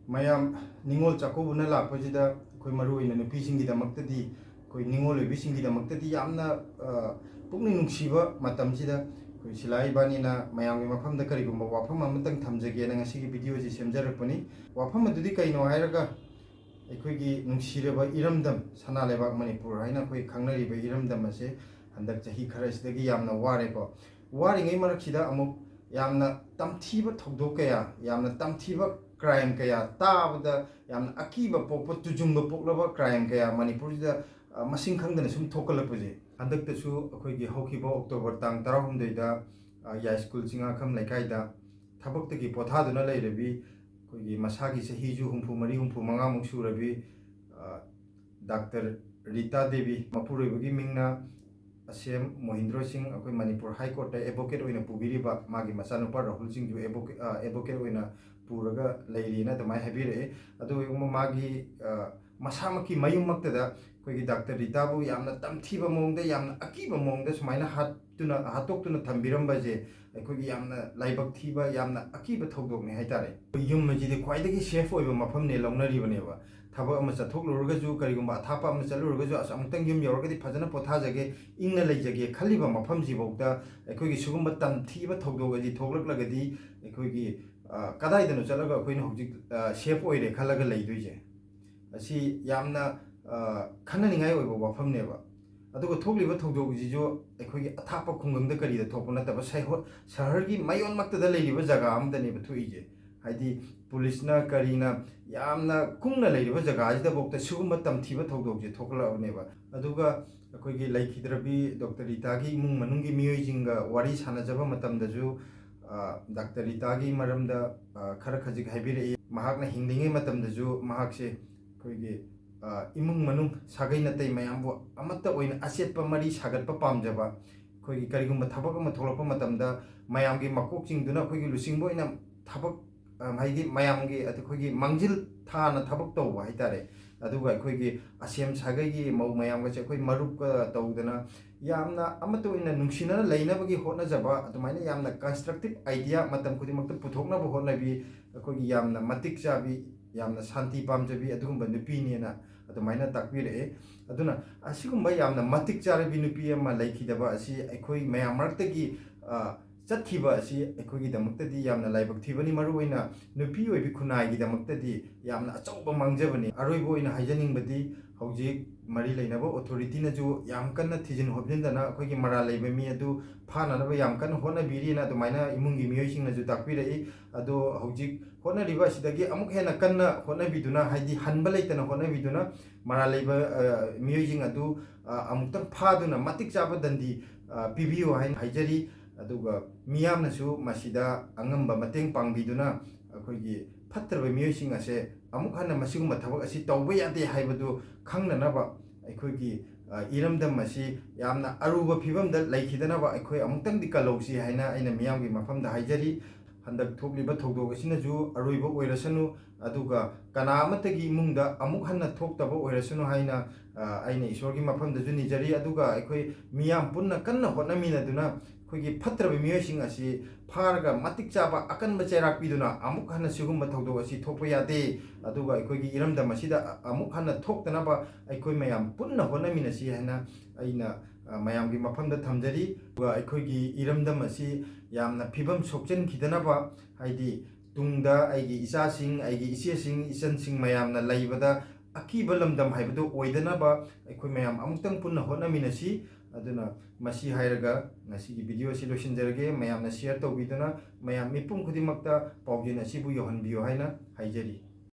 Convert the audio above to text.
mayam ningol chakobuna lakpajida koi maru ina nupising da maktadi koi ningol ebising da maktadi yamna pukning nungsiba matamsida koi silai bani na mayam gi mafam da kari gumba wafam amatang thamjage na ngasi gi video ji semjarapani wafam adudi kaino hairaga ꯑꯩꯈꯣꯏꯒꯤ ꯅꯨꯡꯁꯤꯔꯕ ꯏꯔꯝꯗꯝ ꯁꯅꯥ ꯂꯩꯕꯥꯛ ꯃꯅꯤꯄꯨꯔ ꯍꯥꯏꯅ ꯑꯩꯈꯣꯏ ꯈꯪꯅꯔꯤꯕ ꯏꯔꯝꯗꯝ ꯑꯁꯦ ꯍꯟꯗꯛ ꯆꯍꯤ ꯈꯔꯁꯤꯗꯒꯤ ꯌꯥꯝꯅ ꯋꯥꯔꯦꯀꯣ ꯋꯥꯔꯤꯉꯩ ꯃꯔꯛꯁꯤꯗ ꯑꯃꯨꯛ ꯌꯥꯝꯅ ꯇꯝꯊꯤꯕ ꯊꯧꯗꯣꯛ ꯀꯌꯥ ꯌꯥꯝꯅ ꯇꯝꯊꯤꯕ ꯀ꯭ꯔꯥꯏꯝ ꯀꯌꯥ ꯇꯥꯕꯗ ꯌꯥꯝꯅ ꯑꯀꯤꯕ ꯄꯣꯛꯄ ꯇꯨꯖꯨꯡꯕ ꯄꯣꯛꯂꯕ ꯀ꯭ꯔꯥꯏꯝ ꯀꯌꯥ ꯃꯅꯤꯄꯨꯔꯁꯤꯗ ꯃꯁꯤꯡ ꯈꯪꯗꯅ ꯁꯨꯝ ꯊꯣꯛꯀꯠꯂꯛꯄꯁꯦ ꯍꯟꯗꯛꯇꯁꯨ ꯑꯩꯈꯣꯏꯒꯤ ꯍꯧꯈꯤꯕ ꯑꯣꯛꯇꯣꯕꯔ ꯇꯥꯡ 18ꯗ ꯌꯥꯏꯁ꯭ꯀꯨꯜ ꯆꯤꯡꯉꯥꯈꯝ ꯂꯩꯀꯥꯏꯗ ꯊꯕꯛꯇꯒꯤ ꯄꯣꯊꯥꯗꯨꯅ ꯂꯩꯔꯕꯤ ꯑꯩꯈꯣꯏꯒꯤ ꯃꯁꯥꯒꯤ ꯆꯍꯤꯁꯨ 64-65 ꯁꯨꯔꯕꯤ ꯗꯥꯛꯇꯔ ꯔꯤꯇꯥ ꯗꯦꯕꯤ ꯃꯄꯨꯔꯣꯏꯕꯒꯤ ꯃꯤꯡꯅ ꯑꯁꯦꯝ ꯃꯣꯍꯤꯟꯗ꯭ꯔꯣ ꯁꯤꯡ ꯑꯩꯈꯣꯏ ꯃꯅꯤꯄꯨꯔ ꯍꯥꯏ ꯀꯣꯔꯠꯇ ꯑꯦꯗꯚꯣꯀꯦꯠ ꯑꯣꯏꯅ ꯄꯨꯕꯤꯔꯤꯕ ꯃꯥꯒꯤ ꯃꯆꯥꯅꯨꯄꯥ ꯔꯥꯍꯨꯜ ꯁꯤꯡꯁꯨ ꯑꯦꯗꯚꯣꯀꯦꯠ ꯑꯣꯏꯅ ꯄꯨꯔꯒ ꯂꯩꯔꯤꯅ ꯑꯗꯨꯃꯥꯏꯅ ꯍꯥꯏꯕꯤꯔꯛꯑꯦ ꯑꯗꯨꯒ ꯃꯥꯒꯤ ꯃꯁꯥꯃꯛꯀꯤ ꯃꯌꯨꯝꯃꯛꯇꯗ ꯑꯩꯈꯣꯏꯒꯤ ꯗꯥꯛꯇꯔ ꯔꯤꯇꯥꯕꯨ ꯌꯥꯝꯅ ꯇꯝꯊꯤꯕ ꯃꯑꯣꯡꯗ ꯌꯥꯝꯅ ꯑꯀꯤꯕ ꯃꯑꯣꯡꯗ ꯁꯨꯃꯥꯏꯅ ꯍꯥꯠꯇꯣꯛꯇꯨꯅ ꯊꯝꯕꯤꯔꯝꯕꯁꯦ ꯑꯩꯈꯣꯏꯒꯤ ꯌꯥꯝꯅ ꯂꯥꯏꯕꯛ ꯊꯤꯕ ꯌꯥꯝꯅ ꯑꯀꯤꯕ ꯊꯧꯗꯣꯛꯅꯤ ꯍꯥꯏꯇꯥꯔꯦ ꯌꯨꯝ ꯑꯁꯤꯗꯤ ꯈ꯭ꯋꯥꯏꯗꯒꯤ ꯁꯦꯐ ꯑꯣꯏꯕ ꯃꯐꯝꯅꯦ ꯂꯧꯅꯔꯤꯕꯅꯦꯕ ꯊꯕꯛ ꯑꯃ ꯆꯠꯊꯣꯛꯂꯨꯔꯒꯁꯨ ꯀꯔꯤꯒꯨꯝꯕ ꯑꯊꯥꯞꯄ ꯑꯃ ꯆꯠꯂꯨꯔꯒꯁꯨ ꯑꯃꯨꯛꯇꯪ ꯌꯨꯝ ꯌꯧꯔꯒꯗꯤ ꯐꯖꯅ ꯄꯣꯊꯥꯖꯒꯦ ꯏꯪꯅ ꯂꯩꯖꯒꯦ ꯈꯜꯂꯤꯕ ꯃꯐꯝꯁꯤꯐꯥꯎꯗ ꯑꯩꯈꯣꯏꯒꯤ ꯁꯤꯒꯨꯝꯕ ꯇꯝꯊꯤꯕ ꯊꯧꯗꯣꯛ ꯑꯁꯤ ꯊꯣꯛꯂꯛꯂꯒꯗꯤ ꯑꯩꯈꯣꯏꯒꯤ ꯀꯗꯥꯏꯗꯅꯣ ꯆꯠꯂꯒ ꯑꯩꯈꯣꯏꯅ ꯍꯧꯖꯤꯛ ꯁꯦꯐ ꯑꯣꯏꯔꯦ ꯈꯜꯂꯒ ꯂꯩꯗꯣꯏꯁꯦ ꯑꯁꯤ ꯌꯥꯝꯅ ꯈꯟꯅꯅꯤꯡꯉꯥꯏ ꯑꯣꯏꯕ ꯋꯥꯐꯝꯅꯦꯕ ꯑꯗꯨꯒ ꯊꯣꯛꯂꯤꯕ ꯊꯧꯗꯣꯛꯁꯤꯁꯨ ꯑꯩꯈꯣꯏꯒꯤ ꯑꯊꯥꯞꯄ ꯈꯨꯡꯒꯪꯗ ꯀꯔꯤꯗ ꯊꯣꯛꯄ ꯅꯠꯇꯕ ꯁꯍꯔꯒꯤ ꯃꯌꯣꯟꯃꯛꯇꯗ ꯂꯩꯔꯤꯕ ꯖꯒꯥ ꯑꯃꯗꯅꯦꯕ ꯊꯣꯛꯏꯁꯦ ꯍꯥꯏꯗꯤ ꯄꯨꯂꯤꯁꯅ ꯀꯔꯤꯅ ꯌꯥꯝꯅ ꯀꯨꯡꯅ ꯂꯩꯔꯤꯕ ꯖꯒꯥꯁꯤꯗꯐꯥꯎꯗ ꯁꯤꯒꯨꯝꯕ ꯇꯝꯊꯤꯕ ꯊꯧꯗꯣꯛꯁꯦ ꯊꯣꯛꯂꯛꯑꯕꯅꯦꯕ ꯑꯗꯨꯒ ꯑꯩꯈꯣꯏꯒꯤ ꯂꯩꯈꯤꯗ꯭ꯔꯕꯤ ꯗꯣꯛꯇꯔ ꯔꯤꯇꯥꯒꯤ ꯏꯃꯨꯡ ꯃꯅꯨꯡꯒꯤ ꯃꯤꯑꯣꯏꯁꯤꯡꯒ ꯋꯥꯔꯤ ꯁꯥꯟꯅꯖꯕ ꯃꯇꯝꯗꯁꯨ ꯗꯥꯛꯇꯔ ꯔꯤꯇꯥꯒꯤ ꯃꯔꯝꯗ ꯈꯔ ꯈꯖꯤꯛ ꯍꯥꯏꯕꯤꯔꯛꯏ ꯃꯍꯥꯛꯅ ꯍꯤꯡꯂꯤꯉꯩ ꯃꯇꯝꯗꯁꯨ ꯃꯍꯥꯛꯁꯦ ꯑꯩꯈꯣꯏꯒꯤ ꯏꯃꯨꯡ ꯃꯅꯨꯡ ꯁꯥꯒꯩ ꯅꯥꯇꯩ ꯃꯌꯥꯝꯕꯨ ꯑꯃꯠꯇ ꯑꯣꯏꯅ ꯑꯆꯦꯠꯄ ꯃꯔꯤ ꯁꯥꯒꯠꯄ ꯄꯥꯝꯖꯕ ꯑꯩꯈꯣꯏꯒꯤ ꯀꯔꯤꯒꯨꯝꯕ ꯊꯕꯛ ꯑꯃ ꯊꯣꯛꯂꯛꯄ ꯃꯇꯝꯗ ꯃꯌꯥꯝꯒꯤ ꯃꯀꯣꯛꯁꯤꯡꯗꯨꯅ ꯑꯩꯈꯣꯏꯒꯤ ꯂꯨꯆꯤꯡꯕ ꯑꯣꯏꯅ ꯊꯕꯛ ꯍꯥꯏꯗꯤ ꯃꯌꯥꯝꯒꯤ ꯑꯩꯈꯣꯏꯒꯤ ꯃꯥꯡꯖꯤꯜ ꯊꯥꯅ ꯊꯕꯛ ꯇꯧꯕ ꯍꯥꯏꯇꯥꯔꯦ ꯑꯗꯨꯒ ꯑꯩꯈꯣꯏꯒꯤ ꯑꯁꯦꯝ ꯁꯥꯒꯩꯒꯤ ꯃꯧ ꯃꯌꯥꯝꯒꯁꯦ ꯑꯩꯈꯣꯏ ꯃꯔꯨꯞꯀ ꯇꯧꯗꯅ ꯌꯥꯝꯅ ꯑꯃꯠꯇ ꯑꯣꯏꯅ ꯅꯨꯡꯁꯤꯅꯅ ꯂꯩꯅꯕꯒꯤ ꯍꯣꯠꯅꯖꯕ ꯑꯗꯨꯃꯥꯏꯅ ꯌꯥꯝꯅ ꯀꯟꯁꯇ꯭ꯔꯛꯇꯤꯕ ꯑꯥꯏꯗꯤꯌꯥ ꯃꯇꯝ ꯈꯨꯗꯤꯡꯃꯛꯇ ꯄꯨꯊꯣꯛꯅꯕ ꯍꯣꯠꯅꯕꯤ ꯑꯩꯈꯣꯏꯒꯤ ꯌꯥꯝꯅ ꯃꯇꯤꯛ ꯆꯥꯕꯤ ꯌꯥꯝꯅ ꯁꯥꯟꯇꯤ ꯄꯥꯝꯖꯕꯤ ꯑꯗꯨꯒꯨꯝꯕ ꯅꯨꯄꯤꯅꯦꯅ ꯑꯗꯨꯃꯥꯏꯅ ꯇꯥꯛꯄꯤꯔꯛꯑꯦ ꯑꯗꯨꯅ ꯑꯁꯤꯒꯨꯝꯕ ꯌꯥꯝꯅ ꯃꯇꯤꯛ ꯆꯥꯔꯕꯤ ꯅꯨꯄꯤ ꯑꯃ ꯂꯩꯈꯤꯗꯕ ꯑꯁꯤ ꯑꯩꯈꯣꯏ ꯃꯌꯥꯝ ꯃꯔꯛꯇꯒꯤ ꯆꯠꯈꯤꯕ ꯑꯁꯤ ꯑꯩꯈꯣꯏꯒꯤꯗꯃꯛꯇꯗꯤ ꯌꯥꯝꯅ ꯂꯥꯏꯕꯛ ꯊꯤꯕꯅꯤ ꯃꯔꯨꯑꯣꯏꯅ ꯅꯨꯄꯤ ꯑꯣꯏꯕꯤ ꯈꯨꯟꯅꯥꯏꯒꯤꯗꯃꯛꯇꯗꯤ ꯌꯥꯝꯅ ꯑꯆꯧꯕ ꯃꯥꯡꯖꯕꯅꯤ ꯑꯔꯣꯏꯕ ꯑꯣꯏꯅ ꯍꯥꯏꯖꯅꯤꯡꯕꯗꯤ ꯍꯧꯖꯤꯛ ꯃꯔꯤ ꯂꯩꯅꯕ ꯑꯣꯊꯣꯔꯤꯇꯤꯅꯁꯨ ꯌꯥꯝ ꯀꯟꯅ ꯊꯤꯖꯤꯟ ꯍꯣꯞꯖꯤꯟꯗꯅ ꯑꯩꯈꯣꯏꯒꯤ ꯃꯔꯥꯜ ꯂꯩꯕ ꯃꯤ ꯑꯗꯨ ꯐꯥꯅꯅꯕ ꯌꯥꯝ ꯀꯟꯅ ꯍꯣꯠꯅꯕꯤꯔꯤꯅ ꯑꯗꯨꯃꯥꯏꯅ ꯏꯃꯨꯡꯒꯤ ꯃꯤꯑꯣꯏꯁꯤꯡꯅꯁꯨ ꯇꯥꯛꯄꯤꯔꯛꯏ ꯑꯗꯣ ꯍꯧꯖꯤꯛ ꯍꯣꯠꯅꯔꯤꯕ ꯑꯁꯤꯗꯒꯤ ꯑꯃꯨꯛ ꯍꯦꯟꯅ ꯀꯟꯅ ꯍꯣꯠꯅꯕꯤꯗꯨꯅ ꯍꯥꯏꯗꯤ ꯍꯟꯕ ꯂꯩꯇꯅ ꯍꯣꯠꯅꯕꯤꯗꯨꯅ ꯃꯔꯥꯜ ꯂꯩꯕ ꯃꯤꯑꯣꯏꯁꯤꯡ ꯑꯗꯨ ꯑꯃꯨꯛꯇꯪ ꯐꯥꯗꯨꯅ ꯃꯇꯤꯛ ꯆꯥꯕ ꯗꯟꯗꯤ ꯄꯤꯕꯤꯌꯨ ꯍꯥꯏꯅ ꯍꯥꯏꯖꯔꯤ ꯑꯗꯨꯒ ꯃꯤꯌꯥꯝꯅꯁꯨ ꯃꯁꯤꯗ ꯑꯉꯝꯕ ꯃꯇꯦꯡ ꯄꯥꯡꯕꯤꯗꯨꯅ ꯑꯩꯈꯣꯏꯒꯤ ꯐꯠꯇ꯭ꯔꯕ ꯃꯤꯑꯣꯏꯁꯤꯡ ꯑꯁꯦ ꯑꯃꯨꯛ ꯍꯟꯅ ꯃꯁꯤꯒꯨꯝꯕ ꯊꯕꯛ ꯑꯁꯤ ꯇꯧꯕ ꯌꯥꯗꯦ ꯍꯥꯏꯕꯗꯨ ꯈꯪꯅꯅꯕ ꯑꯩꯈꯣꯏꯒꯤ ꯏꯔꯝꯗꯝ ꯑꯁꯤ ꯌꯥꯝꯅ ꯑꯔꯨꯕ ꯐꯤꯕꯝꯗ ꯂꯩꯈꯤꯗꯅꯕ ꯑꯩꯈꯣꯏ ꯑꯃꯨꯛꯇꯪꯗꯤ ꯀꯜꯍꯧꯁꯤ ꯍꯥꯏꯅ ꯑꯩꯅ ꯃꯤꯌꯥꯝꯒꯤ ꯃꯐꯝꯗ ꯍꯥꯏꯖꯔꯤ ꯍꯟꯗꯛ ꯊꯣꯛꯂꯤꯕ ꯊꯧꯗꯣꯛ ꯑꯁꯤꯅꯁꯨ ꯑꯔꯣꯏꯕ ꯑꯣꯏꯔꯁꯅꯨ ꯑꯗꯨꯒ ꯀꯅꯥ ꯑꯃꯠꯇꯒꯤ ꯏꯃꯨꯡꯗ ꯑꯃꯨꯛ ꯍꯟꯅ ꯊꯣꯛꯇꯕ ꯑꯣꯏꯔꯁꯅꯨ ꯍꯥꯏꯅ ꯑꯩꯅ ꯏꯁꯣꯔꯒꯤ ꯃꯐꯝꯗꯁꯨ ꯅꯤꯖꯔꯤ ꯑꯗꯨꯒ ꯑꯩꯈꯣꯏ ꯃꯤꯌꯥꯝ ꯄꯨꯟꯅ ꯀꯟꯅ ꯍꯣꯠꯅꯃꯤꯟꯅꯗꯨꯅ ꯑꯩꯈꯣꯏꯒꯤ ꯐꯠꯇ꯭ꯔꯕ ꯃꯤꯑꯣꯏꯁꯤꯡ ꯑꯁꯤ ꯐꯥꯔꯒ ꯃꯇꯤꯛ ꯆꯥꯕ ꯑꯀꯟꯕ ꯆꯩꯔꯥꯛ ꯄꯤꯗꯨꯅ ꯑꯃꯨꯛ ꯍꯟꯅ ꯁꯤꯒꯨꯝꯕ ꯊꯧꯗꯣꯛ ꯑꯁꯤ ꯊꯣꯛꯄ ꯌꯥꯗꯦ ꯑꯗꯨꯒ ꯑꯩꯈꯣꯏꯒꯤ ꯏꯔꯝꯗꯝ ꯑꯁꯤꯗ ꯑꯃꯨꯛ ꯍꯟꯅ ꯊꯣꯛꯇꯅꯕ ꯑꯩꯈꯣꯏ ꯃꯌꯥꯝ ꯄꯨꯟꯅ ꯍꯣꯠꯅꯃꯤꯟꯅꯁꯤ ꯍꯥꯏꯅ ꯑꯩꯅ ꯃꯌꯥꯝꯒꯤ ꯃꯐꯝꯗ ꯊꯝꯖꯔꯤ ꯑꯗꯨꯒ ꯑꯩꯈꯣꯏꯒꯤ ꯏꯔꯝꯗꯝ ꯑꯁꯤ ꯌꯥꯝꯅ ꯐꯤꯕꯝ ꯁꯣꯛꯆꯟꯈꯤꯗꯅꯕ ꯍꯥꯏꯗꯤ ꯇꯨꯡꯗ ꯑꯩꯒꯤ ꯏꯆꯥꯁꯤꯡ ꯑꯩꯒꯤ ꯏꯆꯦꯁꯤꯡ ꯏꯆꯟꯁꯤꯡ ꯃꯌꯥꯝꯅ ꯂꯩꯕꯗ ꯑꯀꯤꯕ ꯂꯝꯗꯝ ꯍꯥꯏꯕꯗꯨ ꯑꯣꯏꯗꯅꯕ ꯑꯩꯈꯣꯏ ꯃꯌꯥꯝ ꯑꯃꯨꯛꯇꯪ ꯄꯨꯟꯅ ꯍꯣꯠꯅꯃꯤꯟꯅꯁꯤ ꯑꯗꯨꯅ ꯃꯁꯤ ꯍꯥꯏꯔꯒ ꯉꯁꯤꯒꯤ ꯚꯤꯗꯤꯑꯣ ꯑꯁꯤ ꯂꯣꯏꯁꯤꯟꯖꯔꯒꯦ ꯃꯌꯥꯝꯅ ꯁꯤꯌꯔ ꯇꯧꯕꯤꯗꯨꯅ ꯃꯌꯥꯝ ꯃꯤꯄꯨꯝ ꯈꯨꯗꯤꯡꯃꯛꯇ ꯄꯥꯎꯖꯦꯜ ꯑꯁꯤꯕꯨ ꯌꯧꯍꯟꯕꯤꯌꯨ ꯍꯥꯏꯅ ꯍꯥꯏꯖꯔꯤ